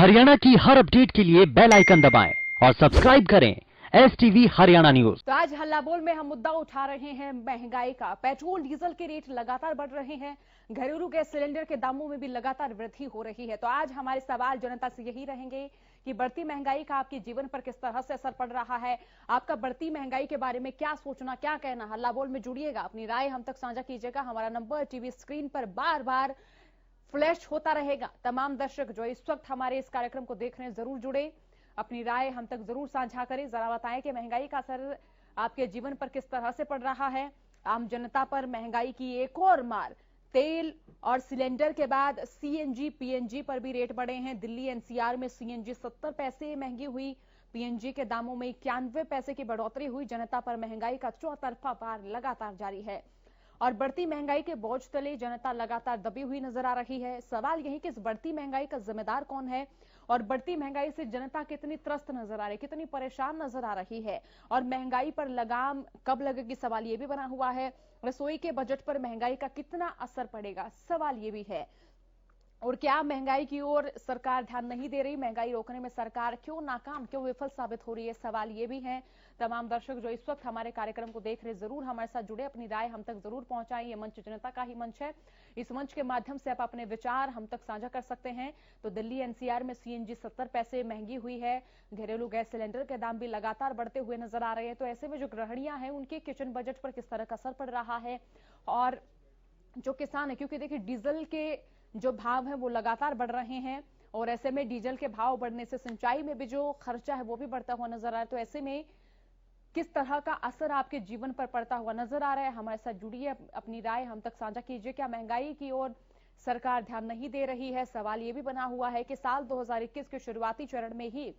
हरियाणा की हर अपडेट के लिए बेल आइकन दबाएं और सब्सक्राइब करें STV हरियाणा न्यूज। तो आज हल्ला बोल में हम मुद्दा उठा रहे हैं महंगाई का। पेट्रोल डीजल के रेट लगातार बढ़ रहे हैं, घरेलू गैस सिलेंडर के दामों में भी लगातार वृद्धि हो रही है। तो आज हमारे सवाल जनता से यही रहेंगे कि बढ़ती महंगाई का आपके जीवन पर किस तरह से असर पड़ रहा है, आपका बढ़ती महंगाई के बारे में क्या सोचना, क्या कहना। हल्ला बोल में जुड़िएगा, अपनी राय हम तक साझा कीजिएगा। हमारा नंबर टीवी स्क्रीन पर बार बार फ्लैश होता रहेगा। तमाम दर्शक जो इस वक्त हमारे इस कार्यक्रम को देख रहे हैं, जरूर जुड़े, अपनी राय हम तक जरूर साझा करें। जरा बताएं कि महंगाई का असर आपके जीवन पर किस तरह से पड़ रहा है। आम जनता पर महंगाई की एक और मार। तेल और सिलेंडर के बाद CNG PNG पर भी रेट बढ़े हैं। दिल्ली NCR में CNG 70 पैसे महंगी हुई, PNG के दामों में 91 पैसे की बढ़ोतरी हुई। जनता पर महंगाई का चौतरफा वार लगातार जारी है और बढ़ती महंगाई के बोझ तले जनता लगातार दबी हुई नजर आ रही है। सवाल यही कि इस बढ़ती महंगाई का जिम्मेदार कौन है और बढ़ती महंगाई से जनता कितनी त्रस्त नजर आ रही है, कितनी परेशान नजर आ रही है और महंगाई पर लगाम कब लगेगी, सवाल ये भी बना हुआ है। रसोई के बजट पर महंगाई का कितना असर पड़ेगा, सवाल ये भी है। और क्या महंगाई की ओर सरकार ध्यान नहीं दे रही, महंगाई रोकने में सरकार क्यों नाकाम, क्यों विफल साबित हो रही है, सवाल ये भी है। तमाम दर्शक जो इस वक्त हमारे कार्यक्रम को देख रहे, जरूर हमारे साथ जुड़े, अपनी राय हम तक जरूर पहुंचाएं। ये मंच जनता का ही मंच है, इस मंच के माध्यम से आप अपने विचार हम तक साझा कर सकते हैं। तो दिल्ली NCR में CNG 70 पैसे महंगी हुई है, घरेलू गैस सिलेंडर के दाम भी लगातार बढ़ते हुए नजर आ रहे हैं। तो ऐसे में जो गृहिणियां हैं उनके किचन बजट पर किस तरह का असर पड़ रहा है और जो किसान है, क्योंकि देखिए डीजल के जो भाव है वो लगातार बढ़ रहे हैं और ऐसे में डीजल के भाव बढ़ने से सिंचाई में भी जो खर्चा है वो भी बढ़ता हुआ नजर आ रहा है। तो ऐसे में किस तरह का असर आपके जीवन पर पड़ता हुआ नजर आ रहा है, हमारे साथ जुड़िए, अपनी राय हम तक साझा कीजिए। क्या महंगाई की ओर सरकार ध्यान नहीं दे रही है? सवाल ये भी बना हुआ है कि साल 2021 के शुरुआती चरण में ही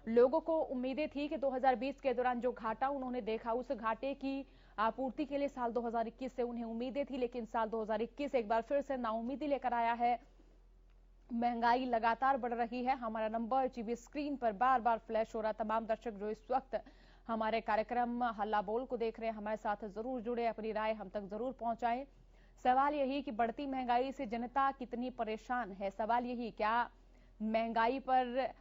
लोगों को उम्मीदें थी कि 2020 के दौरान जो घाटा उन्होंने देखा, उस घाटे की आपूर्ति के लिए साल 2021 से उन्हें उम्मीदें थी, लेकिन साल 2021 एक बार फिर से नाउम्मीदी लेकर आया है। महंगाई लगातार बढ़ रही है। हमारा नंबर टीवी स्क्रीन पर बार बार फ्लैश हो रहा। तमाम दर्शक जो इस वक्त हमारे कार्यक्रम हल्ला बोल को देख रहे हैं, हमारे साथ जरूर जुड़े, अपनी राय हम तक जरूर पहुंचाएं। सवाल यही कि बढ़ती महंगाई से जनता कितनी परेशान है। सवाल यही, क्या महंगाई पर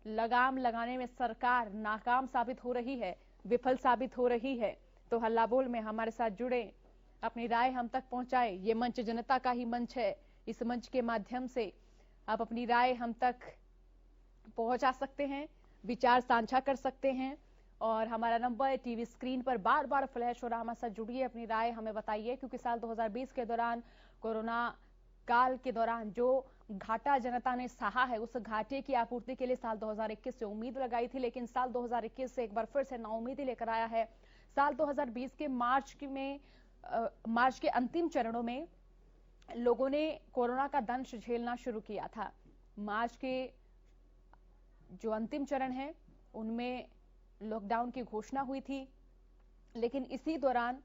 लगाम लगाने में सरकार नाकाम साबित हो रही है, विफल साबित हो रही है? तो हल्ला बोल में हमारे साथ जुड़े, अपनी राय हम तक पहुंचाए। ये मंच जनता का ही मंच है, इस मंच के माध्यम से आप अपनी राय हम तक पहुंचा सकते हैं, विचार साझा कर सकते हैं और हमारा नंबर टीवी स्क्रीन पर बार बार फ्लैश हो रहा। हमारे साथ जुड़िए, अपनी राय हमें बताइए, क्योंकि साल 2020 के दौरान, कोरोना काल के दौरान जो घाटा जनता ने सहा है, उस घाटे की आपूर्ति के लिए साल 2021 से उम्मीद लगाई थी, लेकिन साल 2021 से एक बार फिर से नाउम्मीदी लेकर आया है। साल 2020 के मार्च के अंतिम चरणों में लोगों ने कोरोना का दंश झेलना शुरू किया था। मार्च के जो अंतिम चरण है उनमें लॉकडाउन की घोषणा हुई थी, लेकिन इसी दौरान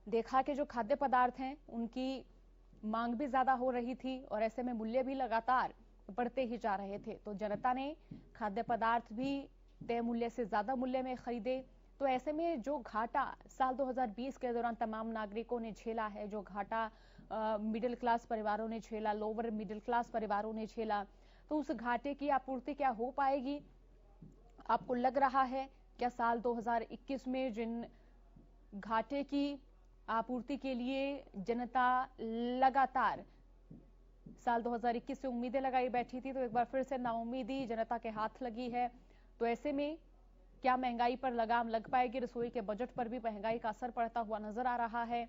देखा कि जो खाद्य पदार्थ हैं उनकी मांग भी ज्यादा हो रही थी और ऐसे में मूल्य भी लगातार बढ़ते ही जा रहे थे। तो जनता ने खाद्य पदार्थ भी तय मूल्य से ज्यादा मूल्य में खरीदे। तो ऐसे में जो घाटा साल 2020 के दौरान तमाम नागरिकों ने झेला है, जो घाटा मिडिल क्लास परिवारों ने झेला, लोअर मिडिल क्लास परिवारों ने झेला, तो उस घाटे की आपूर्ति क्या हो पाएगी? आपको लग रहा है क्या साल 2021 में जिन घाटे की आपूर्ति के लिए जनता लगातार साल 2021 से उम्मीदें लगाई बैठी थी, तो एक बार फिर से नाउम्मीदी जनता के हाथ लगी है? तो ऐसे में क्या महंगाई पर लगाम लग पाएगी? रसोई के बजट पर भी महंगाई का असर पड़ता हुआ नजर आ रहा है।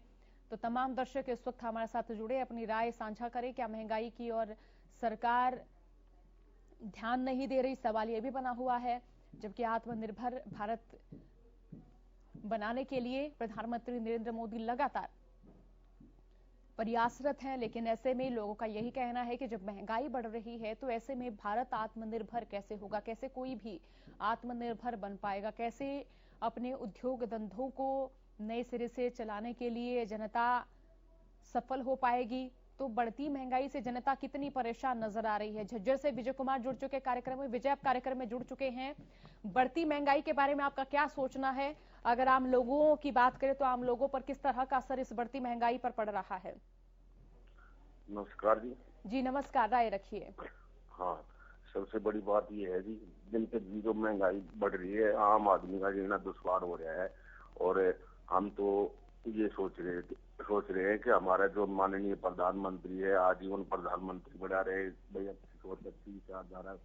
तो तमाम दर्शक इस वक्त हमारे साथ जुड़े, अपनी राय साझा करें। क्या महंगाई की और सरकार ध्यान नहीं दे रही, सवाल यह भी बना हुआ है, जबकि आत्मनिर्भर भारत बनाने के लिए प्रधानमंत्री नरेंद्र मोदी लगातार प्रयासरत हैं। लेकिन ऐसे में लोगों का यही कहना है कि जब महंगाई बढ़ रही है तो ऐसे में भारत आत्मनिर्भर कैसे होगा, कैसे कोई भी आत्मनिर्भर बन पाएगा, कैसे अपने उद्योग धंधों को नए सिरे से चलाने के लिए जनता सफल हो पाएगी? तो बढ़ती महंगाई से जनता कितनी परेशान नजर आ रही है। झज्जर से विजय कुमार जुड़ चुके कार्यक्रम में। विजय, आप कार्यक्रम में जुड़ चुके हैं, बढ़ती महंगाई के बारे में आपका क्या सोचना है? अगर आम लोगों की बात करें तो आम लोगों पर किस तरह का असर इस बढ़ती महंगाई पर पड़ रहा है? नमस्कार जी। जी नमस्कार, राय रखिए। हाँ, सबसे बड़ी बात ये है कि दिन पे दिन जो महंगाई बढ़ रही है, आम आदमी का जीना दुश्वार हो रहा है। और हम तो ये सोच रहे हैं कि हमारा जो माननीय प्रधानमंत्री है, आजीवन प्रधानमंत्री बना रहे भैया, और 25 विचारधारा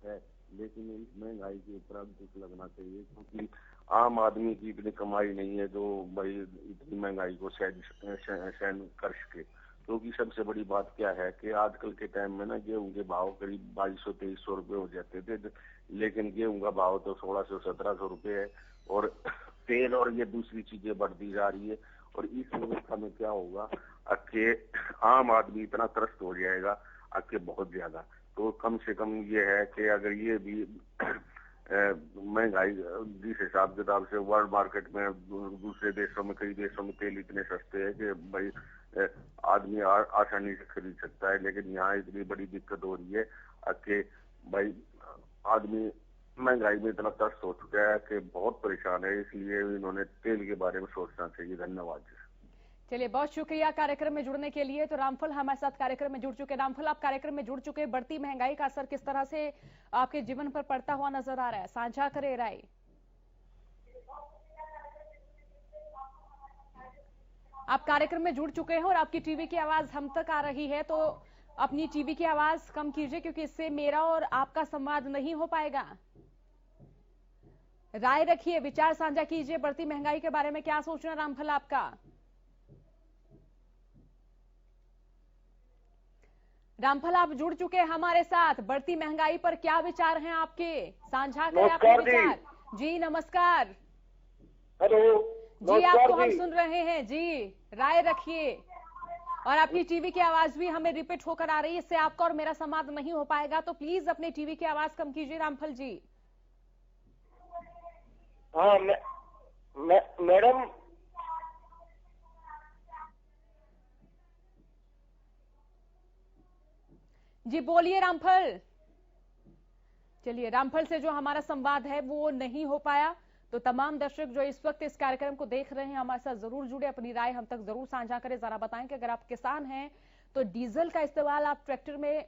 है, लेकिन इस महंगाई के ऊपर कुछ लगना चाहिए, क्योंकि आम आदमी की इतनी कमाई नहीं है जो भाई इतनी महंगाई को सहन कर सके। क्योंकि सबसे बड़ी बात क्या है कि आजकल के टाइम में ना गेहूं के भाव करीब 2200-2300 रुपए हो जाते थे, लेकिन गेहूं का भाव तो 1600-1700 रुपए है। और तेल और ये दूसरी चीजें बढ़ती जा रही है। और इस व्यवस्था में क्या होगा कि आम आदमी इतना त्रस्त हो जाएगा कि बहुत ज्यादा। तो कम से कम ये है कि अगर ये भी महंगाई जिस हिसाब किताब से वर्ल्ड मार्केट में दूसरे देशों में, कई देशों में तेल इतने सस्ते हैं कि भाई आदमी आसानी से खरीद सकता है, लेकिन यहाँ इतनी बड़ी दिक्कत हो रही है कि भाई आदमी महंगाई में इतना त्रस्त हो चुका है कि बहुत परेशान है। इसलिए इन्होंने तेल के बारे में सोचना चाहिए। धन्यवाद। चलिए, बहुत शुक्रिया कार्यक्रम में जुड़ने के लिए। तो रामफल हमारे साथ कार्यक्रम में जुड़ चुके। रामफल, आप कार्यक्रम में जुड़ चुके, बढ़ती महंगाई का असर किस तरह से आपके जीवन पर पड़ता हुआ नजर आ रहा है, साझा करें राय। आप कार्यक्रम में जुड़ चुके हैं और आपकी टीवी की आवाज हम तक आ रही है, तो अपनी टीवी की आवाज कम कीजिए, क्योंकि इससे मेरा और आपका संवाद नहीं हो पाएगा। राय रखिए, विचार साझा कीजिए, बढ़ती महंगाई के बारे में क्या सोचना रामफल आपका। रामफल, आप जुड़ चुके हैं हमारे साथ, बढ़ती महंगाई पर क्या विचार हैं आपके, साझा करें अपने विचार। जी नमस्कार। हेलो जी, आपको हम सुन रहे हैं जी, राय रखिए। और आपकी टीवी की आवाज भी हमें रिपीट होकर आ रही है, इससे आपका और मेरा संवाद नहीं हो पाएगा, तो प्लीज अपनी टीवी की आवाज कम कीजिए रामफल जी। हाँ मैडम, जी बोलिए रामफल। चलिए, रामफल से जो हमारा संवाद है वो नहीं हो पाया। तो तमाम दर्शक जो इस वक्त इस कार्यक्रम को देख रहे हैं, हमारे साथ जरूर जुड़े, अपनी राय हम तक जरूर साझा करें। जरा बताएं कि अगर आप किसान हैं तो डीजल का इस्तेमाल आप ट्रैक्टर में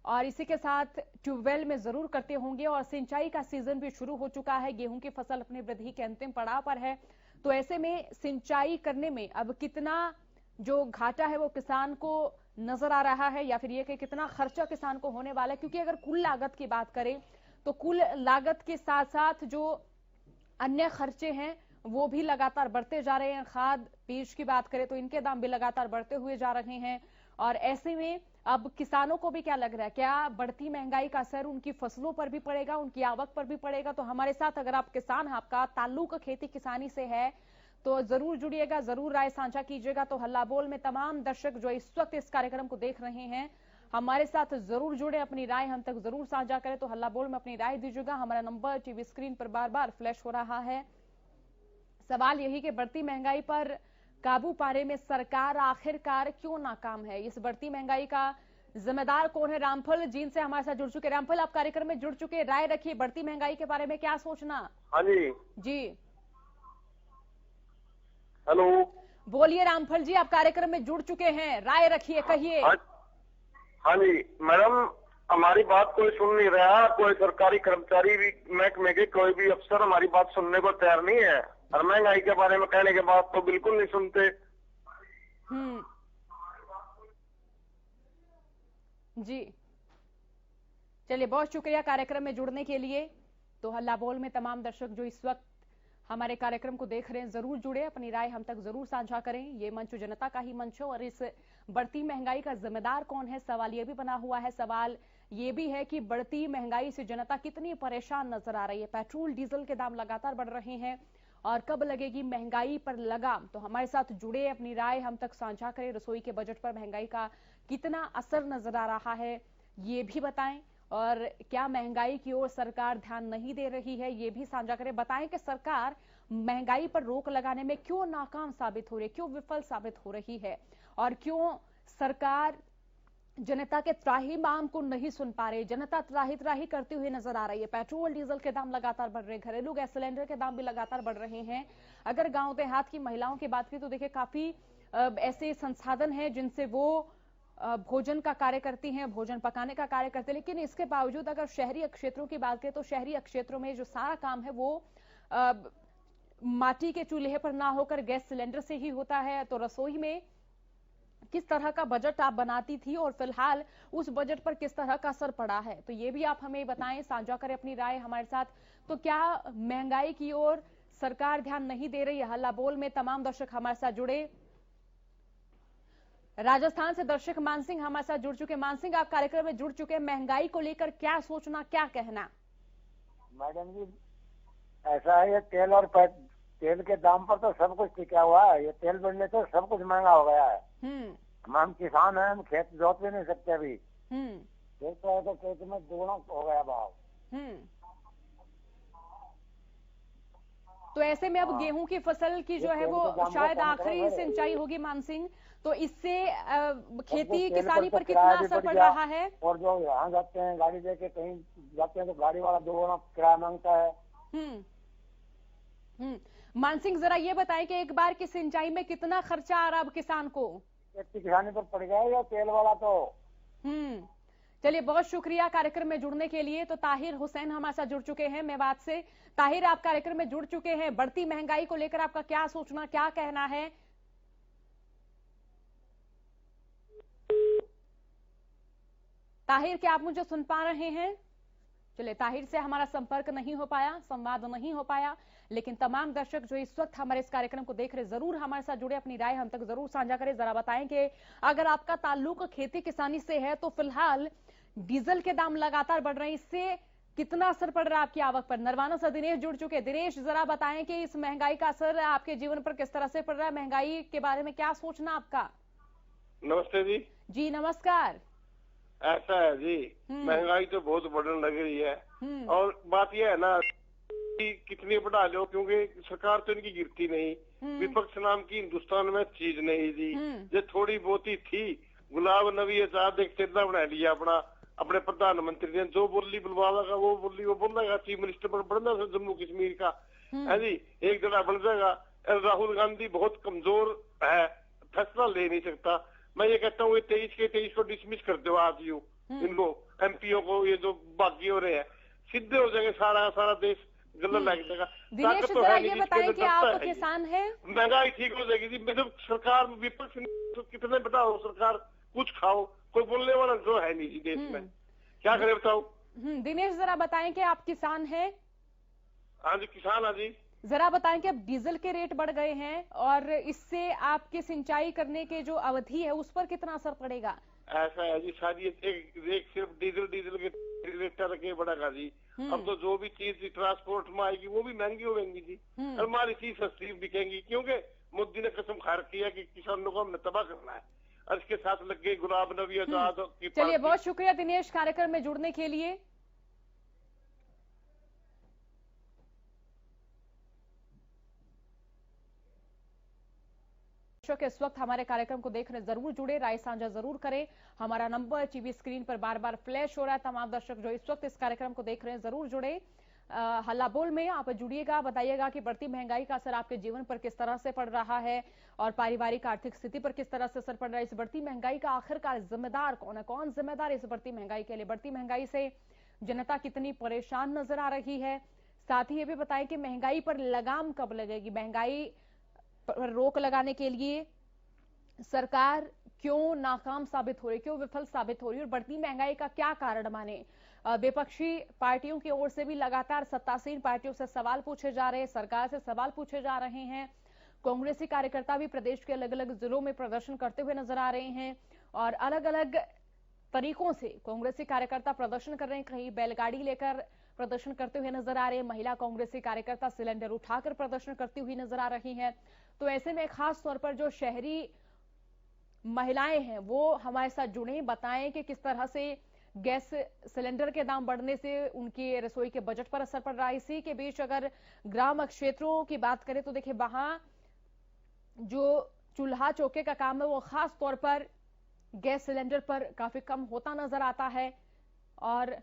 और इसी के साथ ट्यूबवेल में जरूर करते होंगे, और सिंचाई का सीजन भी शुरू हो चुका है, गेहूं की फसल अपनी वृद्धि के अंतिम पड़ाव पर है। तो ऐसे में सिंचाई करने में अब कितना जो घाटा है वो किसान को नजर आ रहा है, या फिर ये कि कितना खर्चा किसान को होने वाला है। क्योंकि अगर कुल लागत की बात करें तो कुल लागत के साथ साथ जो अन्य खर्चे हैं वो भी लगातार बढ़ते जा रहे हैं। खाद बीज की बात करें तो इनके दाम भी लगातार बढ़ते हुए जा रहे हैं। और ऐसे में अब किसानों को भी क्या लग रहा है, क्या बढ़ती महंगाई का असर उनकी फसलों पर भी पड़ेगा, उनकी आवक पर भी पड़ेगा। तो हमारे साथ अगर आप किसान हैं, आपका ताल्लुक खेती किसानी से है, तो जरूर जुड़िएगा, जरूर राय साझा कीजिएगा। तो हल्ला बोल में तमाम दर्शक जो इस वक्त इस कार्यक्रम को देख रहे हैं हमारे साथ जरूर जुड़े, अपनी राय हम तक जरूर साझा करें। तो हल्ला बोल में अपनी राय दीजिएगा। हमारा नंबर टीवी स्क्रीन पर बार बार फ्लैश हो रहा है। सवाल यही कि बढ़ती महंगाई पर काबू पाने में सरकार आखिरकार क्यों नाकाम है, इस बढ़ती महंगाई का जिम्मेदार कौन है। रामफल जीन से हमारे साथ जुड़ चुके। रामफल, आप कार्यक्रम में जुड़ चुके, राय रखिए, बढ़ती महंगाई के बारे में क्या सोचना। हाँ जी हेलो, बोलिए रामफल जी, आप कार्यक्रम में जुड़ चुके हैं, राय रखिए, कहिए। हाँ जी मैडम, हमारी बात कोई सुन नहीं रहा, कोई सरकारी कर्मचारी भी, महकमे के कोई भी अफसर हमारी बात सुनने को तैयार नहीं है, और महंगाई के बारे में कहने के बाद तो बिल्कुल नहीं सुनते। जी चलिए, बहुत शुक्रिया कार्यक्रम में जुड़ने के लिए। तो हल्ला बोल में तमाम दर्शक जो इस वक्त हमारे कार्यक्रम को देख रहे हैं जरूर जुड़े, अपनी राय हम तक जरूर साझा करें। ये मंच जनता का ही मंच हो, और इस बढ़ती महंगाई का जिम्मेदार कौन है, सवाल ये भी बना हुआ है। सवाल ये भी है कि बढ़ती महंगाई से जनता कितनी परेशान नजर आ रही है। पेट्रोल डीजल के दाम लगातार बढ़ रहे हैं, और कब लगेगी महंगाई पर लगाम। तो हमारे साथ जुड़े, अपनी राय हम तक साझा करें। रसोई के बजट पर महंगाई का कितना असर नजर आ रहा है ये भी बताएं, और क्या महंगाई की ओर सरकार ध्यान नहीं दे रही है ये भी साझा करें। बताएं कि सरकार महंगाई पर रोक लगाने में क्यों नाकाम साबित हो रही है, क्यों विफल साबित हो रही है, और क्यों सरकार जनता के त्राहिमाम को नहीं सुन पा रही। जनता त्राही करती हुई नजर आ रही है। पेट्रोल डीजल के दाम लगातार बढ़ रहे हैं, घरेलू गैस सिलेंडर के दाम भी लगातार बढ़ रहे हैं। अगर गांव देहात की महिलाओं की बात करें तो देखिए काफी ऐसे संसाधन हैं जिनसे वो भोजन का कार्य करती हैं, भोजन पकाने का कार्य करती हैं, लेकिन इसके बावजूद अगर शहरी क्षेत्रों की बात करें तो शहरी क्षेत्रों में जो सारा काम है वो माटी के चूल्हे पर ना होकर गैस सिलेंडर से ही होता है। तो रसोई में किस तरह का बजट आप बनाती थी और फिलहाल उस बजट पर किस तरह का असर पड़ा है, तो ये भी आप हमें बताएं, साझा करें अपनी राय हमारे साथ। तो क्या महंगाई की ओर सरकार ध्यान नहीं दे रही है? हल्ला बोल में तमाम दर्शक हमारे साथ जुड़े। राजस्थान से दर्शक मानसिंह हमारे साथ जुड़ चुके। मानसिंह, आप कार्यक्रम में जुड़ चुके हैं, महंगाई को लेकर क्या सोचना, क्या कहना? मैडम जी, ऐसा है, ये तेल और तेल के दाम पर तो सब कुछ टिका हुआ है। ये तेल बढ़ने से सब कुछ महंगा हो गया है। हम किसान हैं, हम खेत जोत भी नहीं सकते अभी। खेत तो खेत में दोगुना हो गया भाव। तो ऐसे में अब गेहूं की फसल की जो है वो शायद आखिरी सिंचाई होगी मानसिंह, तो इससे खेती किसानी पर कितना असर पड़ रहा है? और जो यहाँ जाते हैं गाड़ी लेके कहीं जाते हैं तो गाड़ी वाला दोगुना किराया मांगता है। मानसिंह, जरा ये बताएं कि एक बार की सिंचाई में कितना खर्चा आ रहा है अब किसान को? किसानी पर पड़ गया या तेल वाला तो। चलिए, बहुत शुक्रिया कार्यक्रम में जुड़ने के लिए। तो ताहिर हुसैन हमारे साथ जुड़ चुके हैं मेवात से। ताहिर, आप कार्यक्रम में जुड़ चुके हैं, बढ़ती महंगाई को लेकर आपका क्या सोचना, क्या कहना है? ताहिर, क्या आप मुझे सुन पा रहे हैं? चलिए, ताहिर से हमारा संपर्क नहीं हो पाया, संवाद नहीं हो पाया, लेकिन तमाम दर्शक जो इस वक्त हमारे इस कार्यक्रम को देख रहे जरूर हमारे साथ जुड़े, अपनी राय हम तक जरूर साझा करें। जरा बताएं कि अगर आपका ताल्लुक खेती किसानी से है तो फिलहाल डीजल के दाम लगातार बढ़ रहे हैं, इससे कितना असर पड़ रहा है आपकी आवक पर? नरवाना से दिनेश जुड़ चुके। दिनेश, जरा बताएं कि इस महंगाई का असर आपके जीवन पर किस तरह से पड़ रहा है, महंगाई के बारे में क्या सोचना आपका? नमस्ते जी। जी नमस्कार। ऐसा है जी, महंगाई तो बहुत बढ़ने लग रही है। और बात यह है ना कि कितनी बढ़ा लो, क्योंकि सरकार तो इनकी गिरती नहीं। विपक्ष नाम की हिंदुस्तान में चीज नहीं थी, जो थोड़ी बहुत ही थी। गुलाब नबी आजाद एक चेहरा बना लिया अपना, अपने प्रधानमंत्री ने जो बोली बुलवावा का वो बोली वो बोल देगा। चीफ मिनिस्टर पर बढ़ना था जम्मू कश्मीर का है जी, एक जगह बन जाएगा। राहुल गांधी बहुत कमजोर है, फैसला ले नहीं सकता। मैं ये कहता हूँ 23 को डिसमिस कर दो आज यू इनको, एमपीओ को, ये जो बागी हो रहे हैं सीधे हो जाएंगे, सारा देश गलत लग जाएगा। दिनेश, जरा ये बताएं कि आप किसान हैं? महंगाई ठीक हो जाएगी जी। मतलब सरकार विपक्ष कितने बताओ, सरकार कुछ खाओ, कोई बोलने वाला जो है नहीं जी देश में, क्या करे बताओ। दिनेश, जरा बताएं कि आप किसान हैं? हाँ जी, किसान। हाँ जी, जरा बताएं कि अब डीजल के रेट बढ़ गए हैं और इससे आपके सिंचाई करने के जो अवधि है उस पर कितना असर पड़ेगा? ऐसा है जी, शायद एक सिर्फ डीजल के रेट रखे बढ़ेगा जी। अब तो जो भी चीज ट्रांसपोर्ट में आएगी वो भी महंगी होगी जी, और हमारी चीज सस्ती बिकेंगी, क्योंकि मोदी ने कसम खा रखी है कि किसानों को हमने तबाह करना है, और इसके साथ लग गई गुलाब नबी आजाद की। चलिए, बहुत शुक्रिया दिनेश कार्यक्रम में जुड़ने के लिए। इस वक्त हमारे कार्यक्रम को देखने जरूर जुड़े, राय साझा जरूर करें। हमारा नंबर टीवी स्क्रीन पर बार बार फ्लैश हो रहा है। तमाम दर्शक जो इस वक्त इस कार्यक्रम को देख रहे हैं जरूर जुड़े। हल्ला बोल में आप जुड़िएगा, बताइएगा कि बढ़ती महंगाई का असर आपके जीवन पर किस तरह से पड़ रहा है और पारिवारिक आर्थिक स्थिति पर किस तरह से असर पड़ रहा है। इस बढ़ती महंगाई का आखिरकार जिम्मेदार कौन है, कौन जिम्मेदार इस बढ़ती महंगाई के लिए? बढ़ती महंगाई से जनता कितनी परेशान नजर आ रही है? साथ ही ये भी बताएं कि महंगाई पर लगाम कब लगेगी, महंगाई पर रोक लगाने के लिए सरकार क्यों नाकाम साबित हो रही, क्यों विफल साबित हो रही है, और बढ़ती महंगाई का क्या कारण माने? विपक्षी पार्टियों की ओर से भी लगातार सत्तासीन पार्टियों से सवाल पूछे जा रहे हैं, सरकार से सवाल पूछे जा रहे हैं। कांग्रेसी कार्यकर्ता भी प्रदेश के अलग अलग जिलों में प्रदर्शन करते हुए नजर आ रहे हैं और अलग अलग तरीकों से कांग्रेसी कार्यकर्ता प्रदर्शन कर रहे हैं। कहीं बैलगाड़ी लेकर प्रदर्शन करते हुए नजर आ रहे हैं, महिला कांग्रेसी कार्यकर्ता सिलेंडर उठाकर प्रदर्शन करती हुई नजर आ रही हैं। तो ऐसे में खास तौर पर जो शहरी महिलाएं हैं वो हमारे साथ जुड़े, बताएं कि किस तरह से गैस सिलेंडर के दाम बढ़ने से उनकी रसोई के बजट पर असर पड़ रहा है। इसी के बीच अगर ग्राम क्षेत्रों की बात करें तो देखिए वहां जो चूल्हा चौके का काम है वो खास तौर पर गैस सिलेंडर पर काफी कम होता नजर आता है। और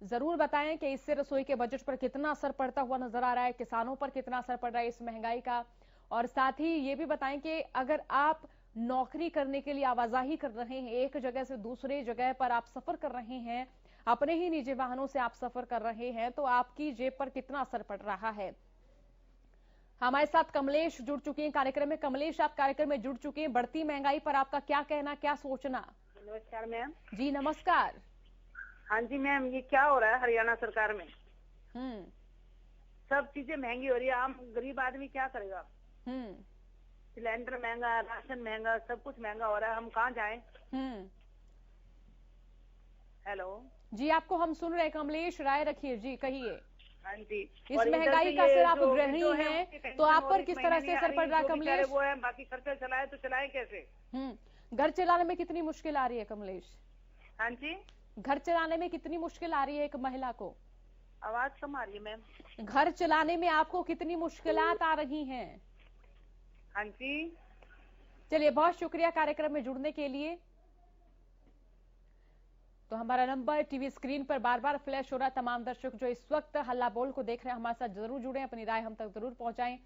जरूर बताएं कि इससे रसोई के बजट पर कितना असर पड़ता हुआ नजर आ रहा है, किसानों पर कितना असर पड़ रहा है इस महंगाई का। और साथ ही ये भी बताएं कि अगर आप नौकरी करने के लिए आवाजाही कर रहे हैं, एक जगह से दूसरे जगह पर आप सफर कर रहे हैं, अपने ही निजी वाहनों से आप सफर कर रहे हैं, तो आपकी जेब पर कितना असर पड़ रहा है। हमारे साथ कमलेश जुड़ चुके हैं कार्यक्रम में। कमलेश, आप कार्यक्रम में जुड़ चुके हैं, बढ़ती महंगाई पर आपका क्या कहना, क्या सोचना? नमस्कार मैम। जी नमस्कार। हाँ जी मैम, ये क्या हो रहा है हरियाणा सरकार में? सब चीजें महंगी हो रही है, आम गरीब आदमी क्या करेगा? सिलेंडर महंगा, राशन महंगा, सब कुछ महंगा हो रहा है, हम कहाँ जाएं? हेलो जी, आपको हम सुन रहे हैं। कमलेश, राय रखिए जी, कहिए। हाँ जी। इस महंगाई का असर, आप गृहिणी हैं तो आप पर किस तरह से असर पड़ रहा है कमलेश? वो है, बाकी खर्चा चलाए तो चलाए कैसे? घर चलाने में कितनी मुश्किल आ रही है कमलेश? हाँ जी, घर चलाने में कितनी मुश्किल आ रही है एक महिला को? आवाज कम आ रही है मैम। घर चलाने में आपको कितनी मुश्किलात आ रही हैं? हाँ जी। चलिए, बहुत शुक्रिया कार्यक्रम में जुड़ने के लिए। तो हमारा नंबर टीवी स्क्रीन पर बार बार फ्लैश हो रहा है। तमाम दर्शक जो इस वक्त हल्ला बोल को देख रहे हैं, हमारे साथ जरूर जुड़े, अपनी राय हम तक जरूर पहुंचाएं।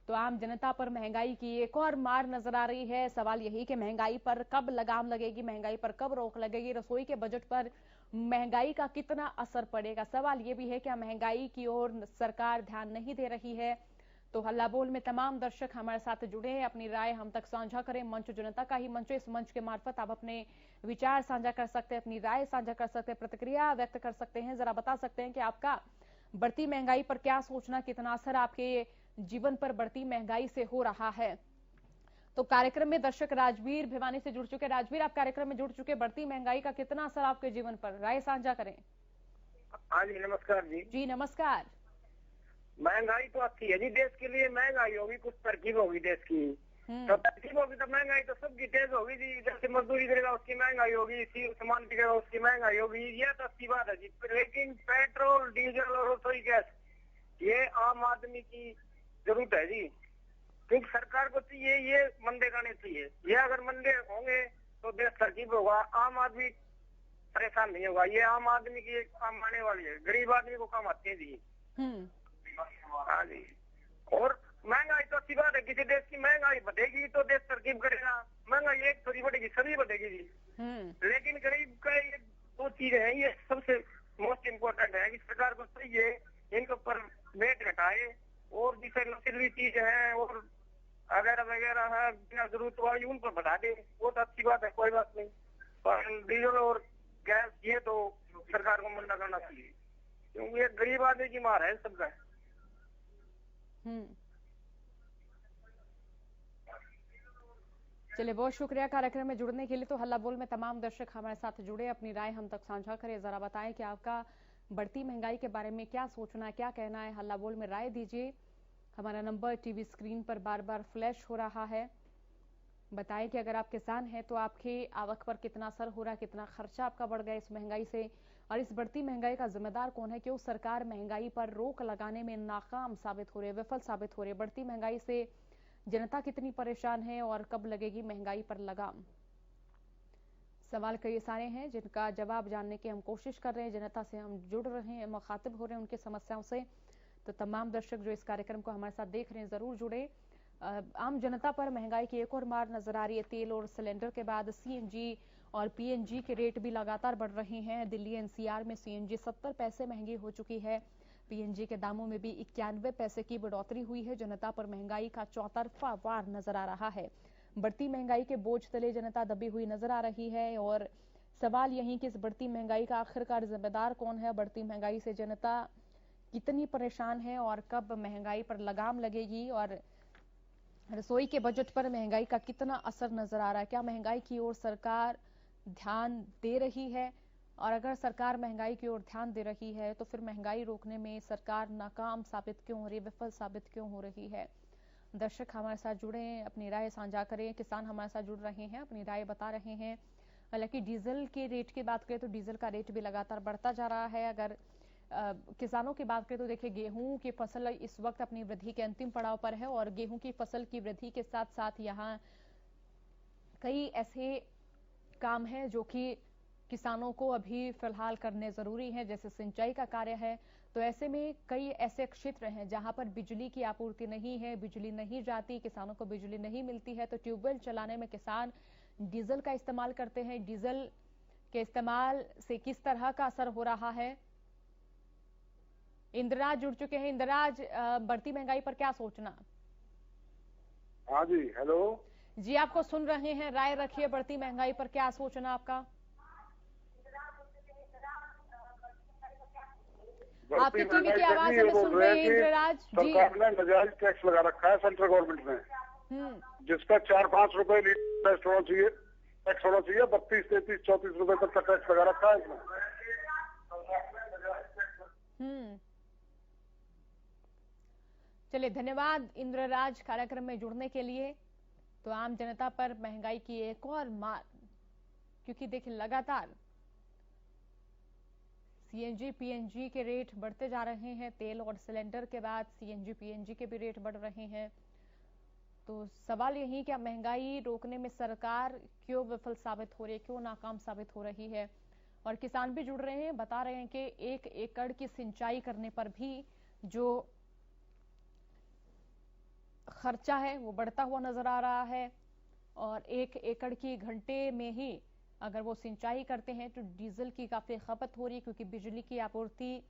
तो आम जनता पर महंगाई की एक और मार नजर आ रही है। सवाल यही कि महंगाई पर कब लगाम लगेगी, महंगाई पर कब रोक लगेगी, रसोई के बजट पर महंगाई का कितना असर पड़ेगा। सवाल ये भी है कि महंगाई की ओर सरकार ध्यान नहीं दे रही है। तो हल्ला बोल में तमाम दर्शक हमारे साथ जुड़े हैं, अपनी राय हम तक साझा करें। मंच जनता का ही मंच, इस मंच के मार्फत आप अपने विचार साझा कर सकते हैं, अपनी राय साझा कर सकते हैं, प्रतिक्रिया व्यक्त कर सकते हैं। जरा बता सकते हैं कि आपका बढ़ती महंगाई पर क्या सोचना, कितना असर आपके जीवन पर बढ़ती महंगाई से हो रहा है। तो कार्यक्रम में दर्शक राजवीर भिवानी से जुड़ चुके। राजवीर, आप कार्यक्रम में जुड़ चुके, बढ़ती महंगाई का कितना असर आपके जीवन पर, राय साझा करें। हाँ जी, नमस्कार जी। जी नमस्कार। महंगाई तो अच्छी है जी, देश के लिए महंगाई होगी, कुछ तरकीब होगी देश की, तो तरकीब होगी तो महंगाई तो सबकी तेज होगी जी। जैसे मजदूरी करेगा उसकी महंगाई होगी, सामान बिकेगा उसकी महंगाई होगी, ये तो अच्छी बात है जी। लेकिन पेट्रोल, डीजल और रसोई गैस, ये आम आदमी की जरूरत है जी, क्योंकि सरकार को चाहिए ये मंदे गाने चाहिए। ये अगर मंदे होंगे तो देश तरकीब होगा, आम आदमी परेशान नहीं होगा। ये आम आदमी की काम आने वाली है, गरीब आदमी को काम आते हैं जी। हाँ जी। और महंगाई तो अच्छी बात है, किसी देश की महंगाई बढ़ेगी तो देश तरकीब करेगा। महंगाई एक थोड़ी बढ़ेगी, सभी बढ़ेगी जी। लेकिन गरीब का ये दो चीजें हैं, ये सबसे मोस्ट इम्पोर्टेंट है कि सरकार को चाहिए इनके ऊपर वेट घटाए, और जिसे नशीली चीज है और वगैरह वगैरह है बिना जरूरत वाली उन पर बढ़ा दे, वो तो अच्छी बात है, कोई बात नहीं। पर डीजल और गैस ये तो सरकार को मना करना चाहिए, क्योंकि ये गरीब आदमी की मार है सबका। चलिए, बहुत शुक्रिया कार्यक्रम में जुड़ने के लिए। तो हल्ला बोल में तमाम दर्शक हमारे साथ जुड़े, अपनी राय हम तक साझा करें। जरा बताएं कि आपका बढ़ती महंगाई के बारे में क्या सोचना है, क्या कहना है, हल्ला बोल में राय दीजिए। हमारा नंबर टीवी स्क्रीन पर बार बार फ्लैश हो रहा है। बताएं कि अगर आप किसान हैं तो आपकी आवक पर कितना असर हो रहा है, कितना खर्चा आपका बढ़ गया इस महंगाई से, और इस बढ़ती महंगाई का जिम्मेदार कौन है। क्यों सरकार महंगाई पर रोक लगाने में नाकाम साबित हो रही है, विफल साबित हो रही है। बढ़ती महंगाई से जनता कितनी परेशान है और कब लगेगी महंगाई पर लगाम। सवाल कई सारे हैं जिनका जवाब जानने की हम कोशिश कर रहे हैं, जनता से हम जुड़ रहे हैं, मुखातिब हो रहे हैं उनकी समस्याओं से। तो तमाम दर्शक जो इस कार्यक्रम को हमारे साथ देख रहे हैं जरूर जुड़े। आम जनता पर महंगाई की एक और मार नजर आ रही है। तेल और सिलेंडर के बाद सीएनजी और पीएनजी के रेट भी लगातार बढ़ रहे हैं। दिल्ली एनसीआर में सीएनजी 70 पैसे महंगी हो चुकी है। पीएनजी के दामों में भी 91 पैसे की बढ़ोतरी हुई है। जनता पर महंगाई का चौतरफा वार नजर आ रहा है। बढ़ती महंगाई के बोझ तले जनता दबी हुई नजर आ रही है, और सवाल यही कि इस बढ़ती महंगाई का आखिरकार जिम्मेदार कौन है। बढ़ती महंगाई से जनता कितनी परेशान है और कब महंगाई पर लगाम लगेगी, और रसोई के बजट पर महंगाई का कितना असर नजर आ रहा है। क्या महंगाई की ओर सरकार ध्यान दे रही है, और अगर सरकार महंगाई की ओर ध्यान दे रही है तो फिर महंगाई रोकने में सरकार नाकाम साबित क्यों हो रही है, विफल साबित क्यों हो रही है। दर्शक हमारे साथ जुड़े हैं, अपनी राय साझा करें। किसान हमारे साथ जुड़ रहे हैं, अपनी राय बता रहे हैं। हालांकि डीजल के रेट की बात करें तो डीजल का रेट भी लगातार बढ़ता जा रहा है। अगर किसानों की बात करें तो देखिए, गेहूं की फसल इस वक्त अपनी वृद्धि के अंतिम पड़ाव पर है, और गेहूं की फसल की वृद्धि के साथ साथ यहाँ कई ऐसे काम हैं जो कि किसानों को अभी फिलहाल करने जरूरी है, जैसे सिंचाई का कार्य है। तो ऐसे में कई ऐसे क्षेत्र हैं जहां पर बिजली की आपूर्ति नहीं है, बिजली नहीं जाती, किसानों को बिजली नहीं मिलती है। तो ट्यूबवेल चलाने में किसान डीजल का इस्तेमाल करते हैं। डीजल के इस्तेमाल से किस तरह का असर हो रहा है? इंद्रराज जुड़ चुके हैं। इंद्रराज, बढ़ती महंगाई पर क्या सोचना? हाँ जी, हेलो जी, आपको सुन रहे हैं, राय रखिए। बढ़ती महंगाई पर क्या सोचना आपका? आपके टीवी की आवाज हमें सुन रहे हैं इंद्रराज जी। सरकार ने नजायज टैक्स लगा रखा है सेंट्रल गवर्नमेंट ने, जिसका 4-5 रुपए लीटर टैक्स होना चाहिए, 32, 33, 34 रुपए तक का टैक्स लगा रखा है इसमें। चलिए, धन्यवाद इंद्रराज कार्यक्रम में जुड़ने के लिए। तो आम जनता पर महंगाई की एक और मार, क्योंकि देखिए लगातार सीएनजी पीएनजी के रेट बढ़ते जा रहे हैं। तेल और सिलेंडर के बाद सीएनजी पीएनजी के भी रेट बढ़ रहे हैं। तो सवाल यही कि महंगाई रोकने में सरकार क्यों विफल साबित हो रही है, क्यों नाकाम साबित हो रही है? और किसान भी जुड़ रहे हैं, बता रहे हैं कि 1 एकड़ की सिंचाई करने पर भी जो खर्चा है वो बढ़ता हुआ नजर आ रहा है। और 1 एकड़ की घंटे में ही अगर वो सिंचाई करते हैं तो डीजल की काफी खपत हो रही है, क्योंकि बिजली की आपूर्ति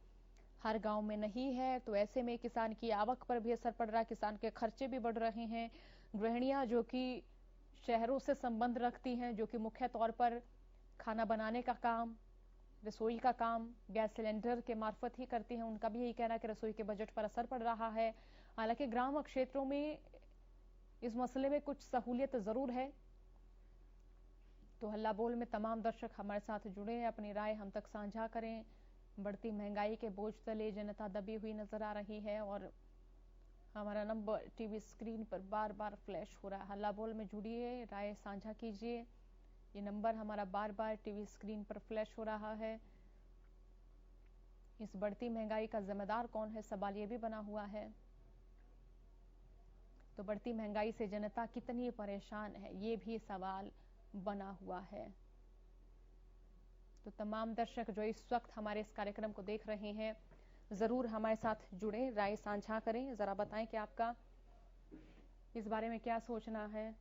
हर गांव में नहीं है। तो ऐसे में किसान की आवक पर भी असर पड़ रहा है, किसान के खर्चे भी बढ़ रहे हैं। गृहिणियां जो कि शहरों से संबंध रखती हैं, जो कि मुख्य तौर पर खाना बनाने का काम, रसोई का काम गैस सिलेंडर के मार्फत ही करती हैं, उनका भी यही कहना है कि रसोई के बजट पर असर पड़ रहा है। हालांकि ग्राम क्षेत्रों में इस मसले में कुछ सहूलियत जरूर है। तो हल्ला बोल में तमाम दर्शक हमारे साथ जुड़े हैं, अपनी राय हम तक साझा करें। बढ़ती महंगाई के बोझ तले जनता दबी हुई नजर आ रही है और हमारा नंबर टीवी स्क्रीन पर बार बार फ्लैश हो रहा है। हल्ला बोल में जुड़िए, राय साझा कीजिए। ये नंबर हमारा बार बार टीवी स्क्रीन पर फ्लैश हो रहा है। इस बढ़ती महंगाई का जिम्मेदार कौन है, सवाल ये भी बना हुआ है। तो बढ़ती महंगाई से जनता कितनी परेशान है, ये भी सवाल बना हुआ है। तो तमाम दर्शक जो इस वक्त हमारे इस कार्यक्रम को देख रहे हैं, जरूर हमारे साथ जुड़े, राय साझा करें, जरा बताएं कि आपका इस बारे में क्या सोचना है।